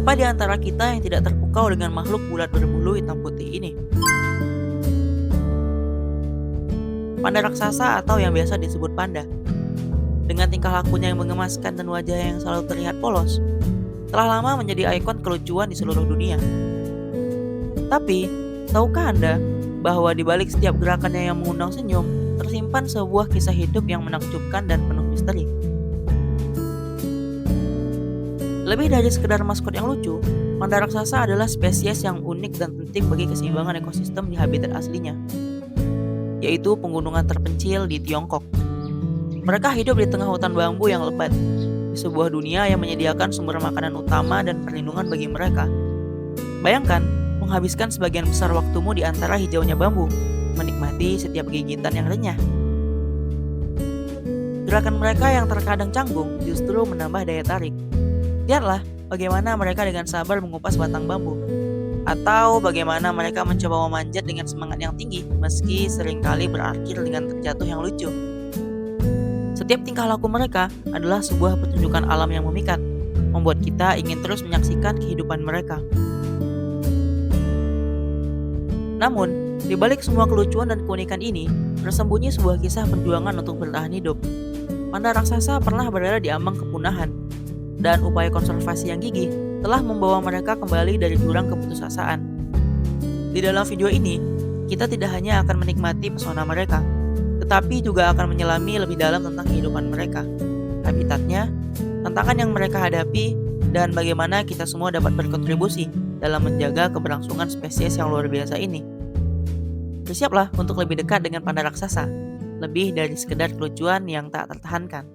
Siapa di antara kita yang tidak terpukau dengan makhluk bulat berbulu hitam putih ini? Panda raksasa atau yang biasa disebut panda. Dengan tingkah lakunya yang mengemaskan dan wajahnya yang selalu terlihat polos, telah lama menjadi ikon kelucuan di seluruh dunia. Tapi, tahukah Anda bahwa di balik setiap gerakannya yang mengundang senyum, tersimpan sebuah kisah hidup yang menakjubkan dan penuh misteri? Lebih dari sekedar maskot yang lucu, panda raksasa adalah spesies yang unik dan penting bagi keseimbangan ekosistem di habitat aslinya, yaitu pegunungan terpencil di Tiongkok. Mereka hidup di tengah hutan bambu yang lebat, di sebuah dunia yang menyediakan sumber makanan utama dan perlindungan bagi mereka. Bayangkan, menghabiskan sebagian besar waktumu di antara hijaunya bambu, menikmati setiap gigitan yang renyah. Gerakan mereka yang terkadang canggung justru menambah daya tarik. Lihatlah bagaimana mereka dengan sabar mengupas batang bambu, atau bagaimana mereka mencoba memanjat dengan semangat yang tinggi meski seringkali berakhir dengan terjatuh yang lucu. Setiap tingkah laku mereka adalah sebuah pertunjukan alam yang memikat, membuat kita ingin terus menyaksikan kehidupan mereka. Namun, di balik semua kelucuan dan keunikan ini, tersembunyi sebuah kisah perjuangan untuk bertahan hidup. Panda raksasa pernah berada di ambang kepunahan, dan upaya konservasi yang gigih telah membawa mereka kembali dari jurang keputusasaan. Di dalam video ini, kita tidak hanya akan menikmati pesona mereka, tetapi juga akan menyelami lebih dalam tentang kehidupan mereka, habitatnya, tantangan yang mereka hadapi, dan bagaimana kita semua dapat berkontribusi dalam menjaga keberlangsungan spesies yang luar biasa ini. Bersiaplah untuk lebih dekat dengan panda raksasa, lebih dari sekedar kelucuan yang tak tertahankan.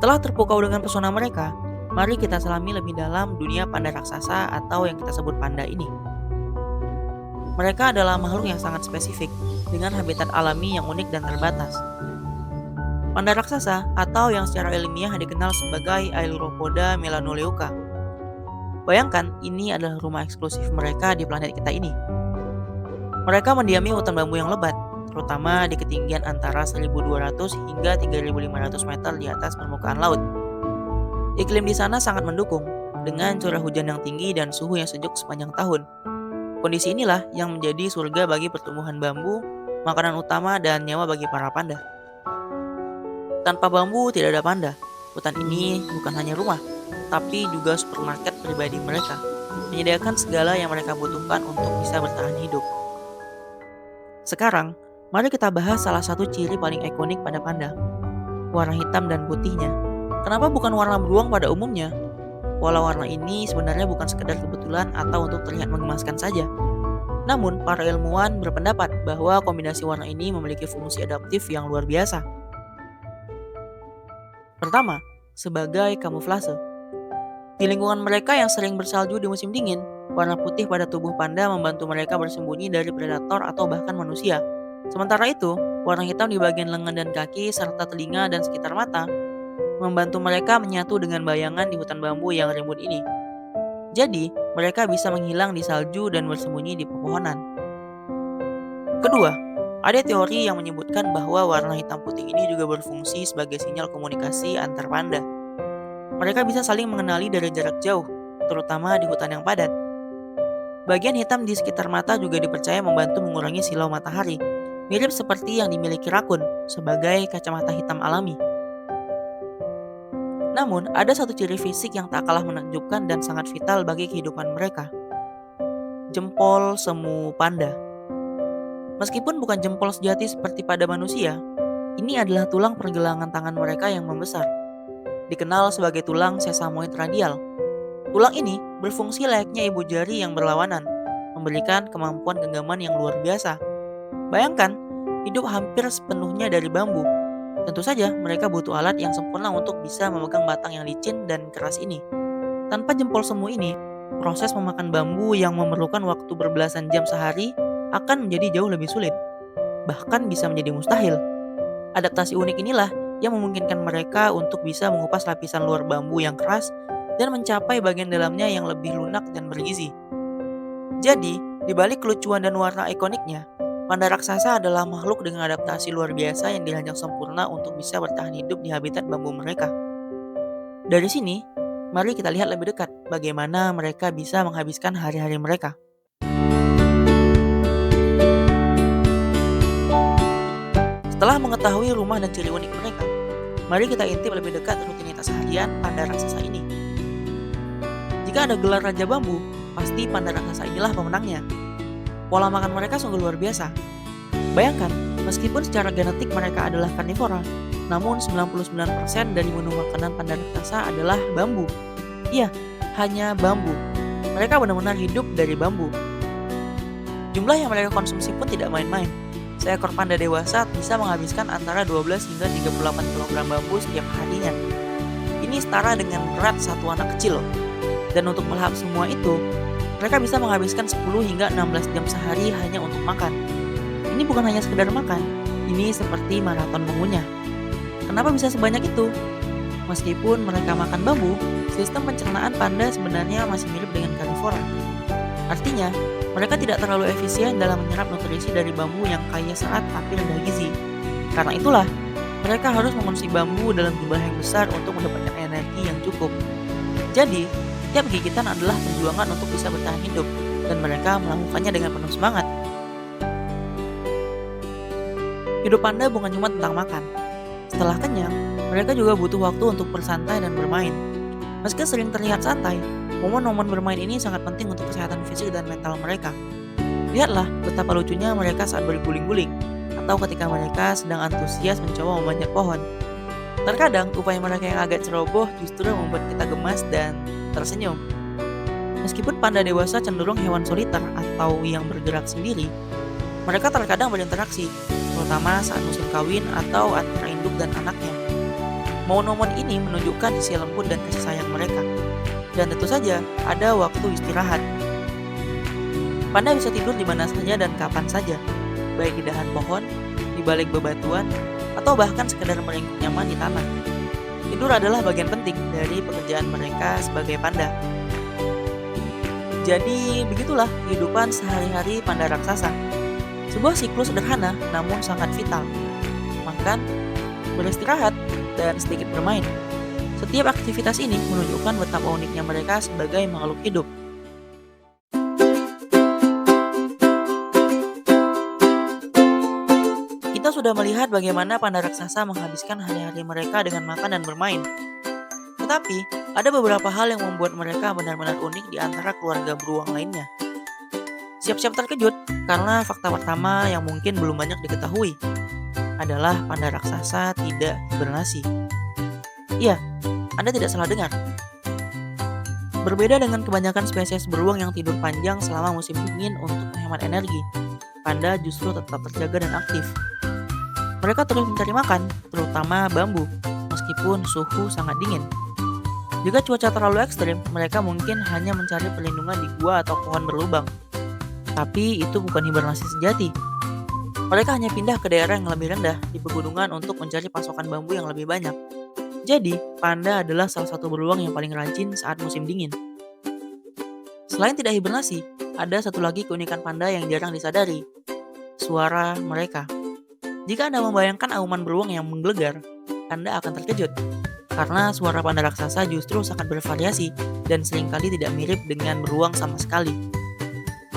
Setelah terpukau dengan pesona mereka, mari kita selami lebih dalam dunia panda raksasa atau yang kita sebut panda ini. Mereka adalah makhluk yang sangat spesifik, dengan habitat alami yang unik dan terbatas. Panda raksasa atau yang secara ilmiah dikenal sebagai Ailuropoda melanoleuca. Bayangkan, ini adalah rumah eksklusif mereka di planet kita ini. Mereka mendiami hutan bambu yang lebat, terutama di ketinggian antara 1.200 hingga 3.500 meter di atas permukaan laut. Iklim di sana sangat mendukung, dengan curah hujan yang tinggi dan suhu yang sejuk sepanjang tahun. Kondisi inilah yang menjadi surga bagi pertumbuhan bambu, makanan utama, dan nyawa bagi para panda. Tanpa bambu tidak ada panda. Hutan ini bukan hanya rumah, tapi juga supermarket pribadi mereka, menyediakan segala yang mereka butuhkan untuk bisa bertahan hidup. Sekarang, mari kita bahas salah satu ciri paling ikonik pada panda, warna hitam dan putihnya. Kenapa bukan warna beruang pada umumnya? Walau warna ini sebenarnya bukan sekedar kebetulan atau untuk terlihat mengemaskan saja. Namun, para ilmuwan berpendapat bahwa kombinasi warna ini memiliki fungsi adaptif yang luar biasa. Pertama, sebagai kamuflase. Di lingkungan mereka yang sering bersalju di musim dingin, warna putih pada tubuh panda membantu mereka bersembunyi dari predator atau bahkan manusia. Sementara itu, warna hitam di bagian lengan dan kaki serta telinga dan sekitar mata membantu mereka menyatu dengan bayangan di hutan bambu yang rimbun ini. Jadi, mereka bisa menghilang di salju dan bersembunyi di pepohonan. Kedua, ada teori yang menyebutkan bahwa warna hitam putih ini juga berfungsi sebagai sinyal komunikasi antar panda. Mereka bisa saling mengenali dari jarak jauh, terutama di hutan yang padat. Bagian hitam di sekitar mata juga dipercaya membantu mengurangi silau matahari, mirip seperti yang dimiliki rakun sebagai kacamata hitam alami. Namun, ada satu ciri fisik yang tak kalah menakjubkan dan sangat vital bagi kehidupan mereka. Jempol semu panda. Meskipun bukan jempol sejati seperti pada manusia, ini adalah tulang pergelangan tangan mereka yang membesar. Dikenal sebagai tulang sesamoid radial. Tulang ini berfungsi layaknya ibu jari yang berlawanan, memberikan kemampuan genggaman yang luar biasa. Bayangkan, hidup hampir sepenuhnya dari bambu. Tentu saja mereka butuh alat yang sempurna untuk bisa memegang batang yang licin dan keras ini. Tanpa jempol semu ini, proses memakan bambu yang memerlukan waktu berbelasan jam sehari akan menjadi jauh lebih sulit. Bahkan bisa menjadi mustahil. Adaptasi unik inilah yang memungkinkan mereka untuk bisa mengupas lapisan luar bambu yang keras dan mencapai bagian dalamnya yang lebih lunak dan bergizi. Jadi, di balik kelucuan dan warna ikoniknya, Panda raksasa adalah makhluk dengan adaptasi luar biasa yang dirancang sempurna untuk bisa bertahan hidup di habitat bambu mereka. Dari sini, mari kita lihat lebih dekat bagaimana mereka bisa menghabiskan hari-hari mereka. Setelah mengetahui rumah dan ciri unik mereka, mari kita intip lebih dekat rutinitas harian panda raksasa ini. Jika ada gelar Raja Bambu, pasti panda raksasa inilah pemenangnya. Pola makan mereka sungguh luar biasa. Bayangkan, meskipun secara genetik mereka adalah karnivora, namun 99% dari menu makanan panda raksasa adalah bambu. Iya, hanya bambu. Mereka benar-benar hidup dari bambu. Jumlah yang mereka konsumsi pun tidak main-main. Seekor panda dewasa bisa menghabiskan antara 12 hingga 38 kg bambu setiap harinya. Ini setara dengan berat satu anak kecil. Dan untuk melahap semua itu, mereka bisa menghabiskan 10 hingga 16 jam sehari hanya untuk makan. Ini bukan hanya sekedar makan, ini seperti maraton mengunyah. Kenapa bisa sebanyak itu? Meskipun mereka makan bambu, sistem pencernaan panda sebenarnya masih mirip dengan karnivora. Artinya, mereka tidak terlalu efisien dalam menyerap nutrisi dari bambu yang kaya serat tapi rendah gizi. Karena itulah, mereka harus mengonsumsi bambu dalam jumlah yang besar untuk mendapatkan energi yang cukup. Jadi, tiap gigitan adalah perjuangan untuk bisa bertahan hidup, dan mereka melakukannya dengan penuh semangat. Hidup panda bukan cuma tentang makan. Setelah kenyang, mereka juga butuh waktu untuk bersantai dan bermain. Meski sering terlihat santai, momen-momen bermain ini sangat penting untuk kesehatan fisik dan mental mereka. Lihatlah betapa lucunya mereka saat berguling-guling, atau ketika mereka sedang antusias mencoba memanjat pohon. Terkadang, upaya mereka yang agak ceroboh justru membuat kita gemas dan tersenyum. Meskipun panda dewasa cenderung hewan soliter atau yang bergerak sendiri, mereka terkadang berinteraksi, terutama saat musim kawin atau antara induk dan anaknya. Momen-momen ini menunjukkan sisi lembut dan kasih sayang mereka. Dan tentu saja, ada waktu istirahat. Panda bisa tidur di mana saja dan kapan saja, baik di dahan pohon, di balik bebatuan, atau bahkan sekedar meringkuk nyaman di tanah. Tidur adalah bagian penting dari pekerjaan mereka sebagai panda. Jadi, begitulah kehidupan sehari-hari panda raksasa. Sebuah siklus sederhana namun sangat vital. Makan, beristirahat, dan sedikit bermain. Setiap aktivitas ini menunjukkan betapa uniknya mereka sebagai makhluk hidup. Kita sudah melihat bagaimana panda raksasa menghabiskan hari-hari mereka dengan makan dan bermain. Tetapi, ada beberapa hal yang membuat mereka benar-benar unik di antara keluarga beruang lainnya. Siap-siap terkejut, karena fakta pertama yang mungkin belum banyak diketahui adalah panda raksasa tidak hibernasi. Iya, Anda tidak salah dengar. Berbeda dengan kebanyakan spesies beruang yang tidur panjang selama musim dingin untuk menghemat energi, panda justru tetap terjaga dan aktif. Mereka terus mencari makan, terutama bambu, meskipun suhu sangat dingin. Jika cuaca terlalu ekstrim, mereka mungkin hanya mencari perlindungan di gua atau pohon berlubang. Tapi itu bukan hibernasi sejati. Mereka hanya pindah ke daerah yang lebih rendah di pegunungan untuk mencari pasokan bambu yang lebih banyak. Jadi, panda adalah salah satu beruang yang paling rajin saat musim dingin. Selain tidak hibernasi, ada satu lagi keunikan panda yang jarang disadari. Suara mereka. Jika Anda membayangkan auman beruang yang menggelegar, Anda akan terkejut. Karena suara panda raksasa justru sangat bervariasi dan seringkali tidak mirip dengan beruang sama sekali.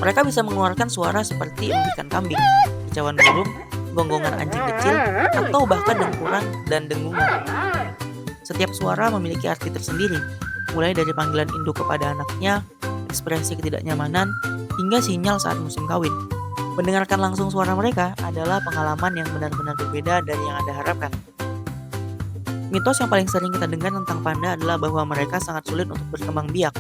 Mereka bisa mengeluarkan suara seperti embikan kambing, kicauan burung, gonggongan anjing kecil, atau bahkan dengkuran dan dengungan. Setiap suara memiliki arti tersendiri, mulai dari panggilan induk kepada anaknya, ekspresi ketidaknyamanan, hingga sinyal saat musim kawin. Mendengarkan langsung suara mereka adalah pengalaman yang benar-benar berbeda dari yang Anda harapkan. Mitos yang paling sering kita dengar tentang panda adalah bahwa mereka sangat sulit untuk berkembang biak.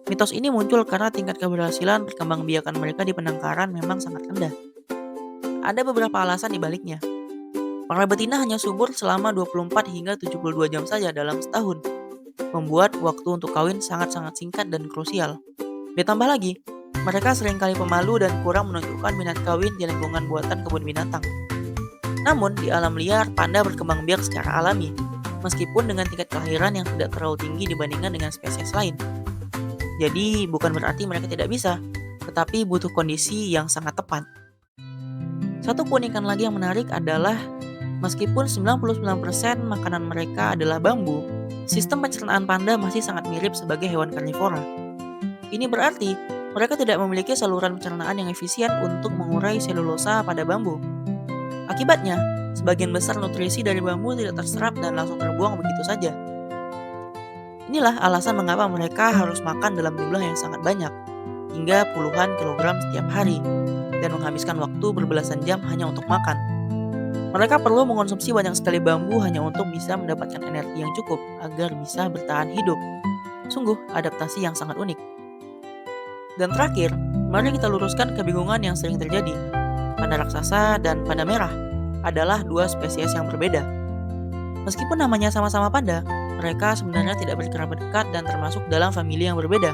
Mitos ini muncul karena tingkat keberhasilan perkembangbiakan mereka di penangkaran memang sangat rendah. Ada beberapa alasan di baliknya. Para betina hanya subur selama 24 hingga 72 jam saja dalam setahun, membuat waktu untuk kawin sangat-sangat singkat dan krusial. Ditambah lagi, mereka seringkali pemalu dan kurang menunjukkan minat kawin di lingkungan buatan kebun binatang. Namun, di alam liar, panda berkembang biak secara alami, meskipun dengan tingkat kelahiran yang tidak terlalu tinggi dibandingkan dengan spesies lain. Jadi, bukan berarti mereka tidak bisa, tetapi butuh kondisi yang sangat tepat. Satu keunikan lagi yang menarik adalah meskipun 99% makanan mereka adalah bambu, sistem pencernaan panda masih sangat mirip sebagai hewan karnivora. Ini berarti mereka tidak memiliki saluran pencernaan yang efisien untuk mengurai selulosa pada bambu. Akibatnya, sebagian besar nutrisi dari bambu tidak terserap dan langsung terbuang begitu saja. Inilah alasan mengapa mereka harus makan dalam jumlah yang sangat banyak, hingga puluhan kilogram setiap hari, dan menghabiskan waktu berbelasan jam hanya untuk makan. Mereka perlu mengonsumsi banyak sekali bambu hanya untuk bisa mendapatkan energi yang cukup agar bisa bertahan hidup. Sungguh adaptasi yang sangat unik. Dan terakhir, mari kita luruskan kebingungan yang sering terjadi. Panda raksasa dan panda merah adalah dua spesies yang berbeda. Meskipun namanya sama-sama panda, mereka sebenarnya tidak berkerabat dekat dan termasuk dalam famili yang berbeda.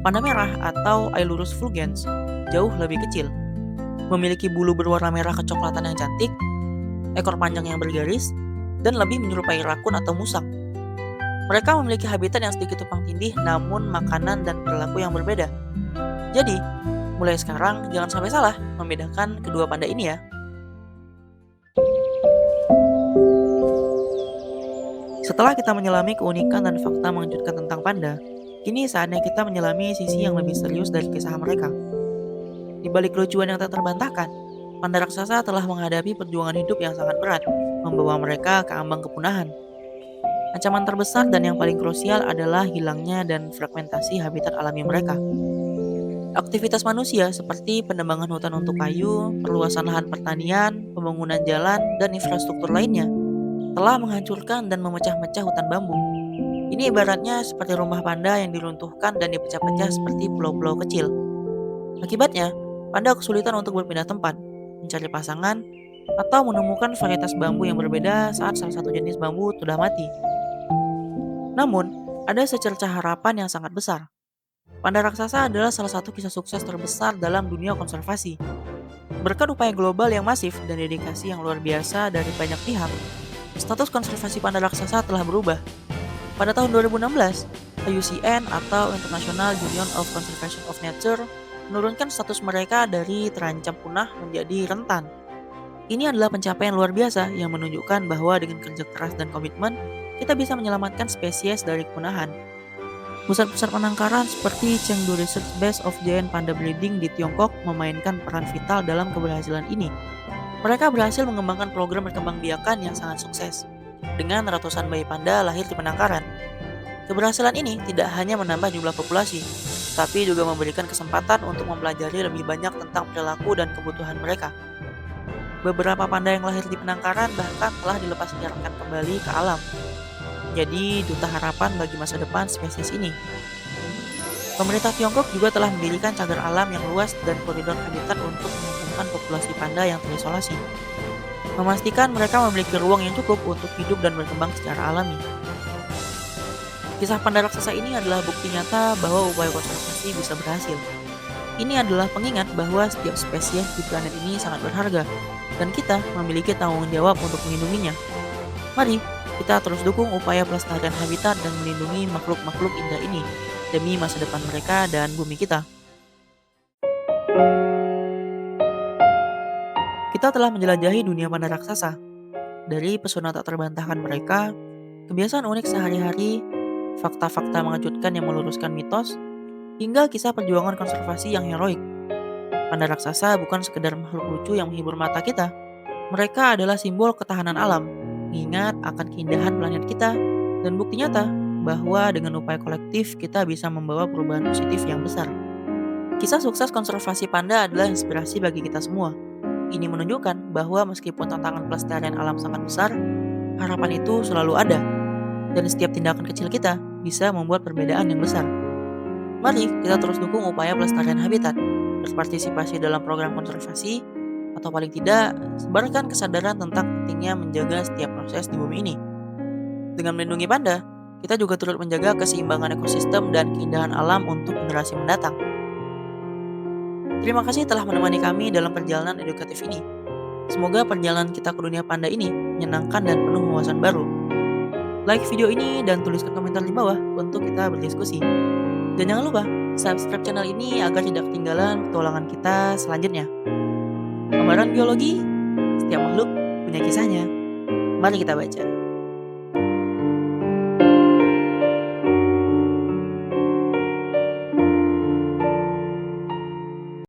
Panda merah atau Ailurus fulgens jauh lebih kecil, memiliki bulu berwarna merah kecoklatan yang cantik, ekor panjang yang bergaris, dan lebih menyerupai rakun atau musang. Mereka memiliki habitat yang sedikit tumpang tindih, namun makanan dan perilaku yang berbeda. Jadi, mulai sekarang jangan sampai salah membedakan kedua panda ini ya. Setelah kita menyelami keunikan dan fakta mengejutkan tentang panda, kini saatnya kita menyelami sisi yang lebih serius dari kisah mereka. Di balik lucuan yang tak terbantahkan, panda raksasa telah menghadapi perjuangan hidup yang sangat berat, membawa mereka ke ambang kepunahan. Ancaman terbesar dan yang paling krusial adalah hilangnya dan fragmentasi habitat alami mereka. Aktivitas manusia seperti penebangan hutan untuk kayu, perluasan lahan pertanian, pembangunan jalan, dan infrastruktur lainnya telah menghancurkan dan memecah-mecah hutan bambu. Ini ibaratnya seperti rumah panda yang diruntuhkan dan dipecah-pecah seperti pulau-pulau kecil. Akibatnya, panda kesulitan untuk berpindah tempat, mencari pasangan, atau menemukan varietas bambu yang berbeda saat salah satu jenis bambu sudah mati. Namun, ada secercah harapan yang sangat besar. Panda raksasa adalah salah satu kisah sukses terbesar dalam dunia konservasi. Berkat upaya global yang masif dan dedikasi yang luar biasa dari banyak pihak, status konservasi panda raksasa telah berubah. Pada tahun 2016, IUCN atau International Union of Conservation of Nature menurunkan status mereka dari terancam punah menjadi rentan. Ini adalah pencapaian luar biasa yang menunjukkan bahwa dengan kerja keras dan komitmen, kita bisa menyelamatkan spesies dari kepunahan. Pusat-pusat penangkaran seperti Chengdu Research Base of Giant Panda Breeding di Tiongkok memainkan peran vital dalam keberhasilan ini. Mereka berhasil mengembangkan program perkembangbiakan yang sangat sukses, dengan ratusan bayi panda lahir di penangkaran. Keberhasilan ini tidak hanya menambah jumlah populasi, tapi juga memberikan kesempatan untuk mempelajari lebih banyak tentang perilaku dan kebutuhan mereka. Beberapa panda yang lahir di penangkaran bahkan telah dilepas liarkan kembali ke alam. Jadi, duta harapan bagi masa depan spesies ini. Pemerintah Tiongkok juga telah mendirikan cagar alam yang luas dan koridor habitat untuk mengumpulkan populasi panda yang terisolasi, memastikan mereka memiliki ruang yang cukup untuk hidup dan berkembang secara alami. Kisah panda raksasa ini adalah bukti nyata bahwa upaya konservasi bisa berhasil. Ini adalah pengingat bahwa setiap spesies di planet ini sangat berharga, dan kita memiliki tanggung jawab untuk melindunginya. Mari kita terus dukung upaya pelestarian habitat dan melindungi makhluk-makhluk indah ini demi masa depan mereka dan bumi kita. Kita telah menjelajahi dunia panda raksasa. Dari pesona tak terbantahkan mereka, kebiasaan unik sehari-hari, fakta-fakta mengejutkan yang meluruskan mitos, hingga kisah perjuangan konservasi yang heroik. Panda raksasa bukan sekedar makhluk lucu yang menghibur mata kita. Mereka adalah simbol ketahanan alam, mengingat akan keindahan planet kita, dan bukti nyata bahwa dengan upaya kolektif kita bisa membawa perubahan positif yang besar. Kisah sukses konservasi panda adalah inspirasi bagi kita semua. Ini menunjukkan bahwa meskipun tantangan pelestarian alam sangat besar, harapan itu selalu ada, dan setiap tindakan kecil kita bisa membuat perbedaan yang besar. Mari kita terus dukung upaya pelestarian habitat, berpartisipasi dalam program konservasi, atau paling tidak, sebarkan kesadaran tentang pentingnya menjaga setiap proses di bumi ini. Dengan melindungi panda, kita juga turut menjaga keseimbangan ekosistem dan keindahan alam untuk generasi mendatang. Terima kasih telah menemani kami dalam perjalanan edukatif ini. Semoga perjalanan kita ke dunia panda ini menyenangkan dan penuh wawasan baru. Like video ini dan tuliskan komentar di bawah untuk kita berdiskusi. Dan jangan lupa subscribe channel ini agar tidak ketinggalan petualangan kita selanjutnya. Gambaran biologi, setiap makhluk punya kisahnya. Mari kita baca.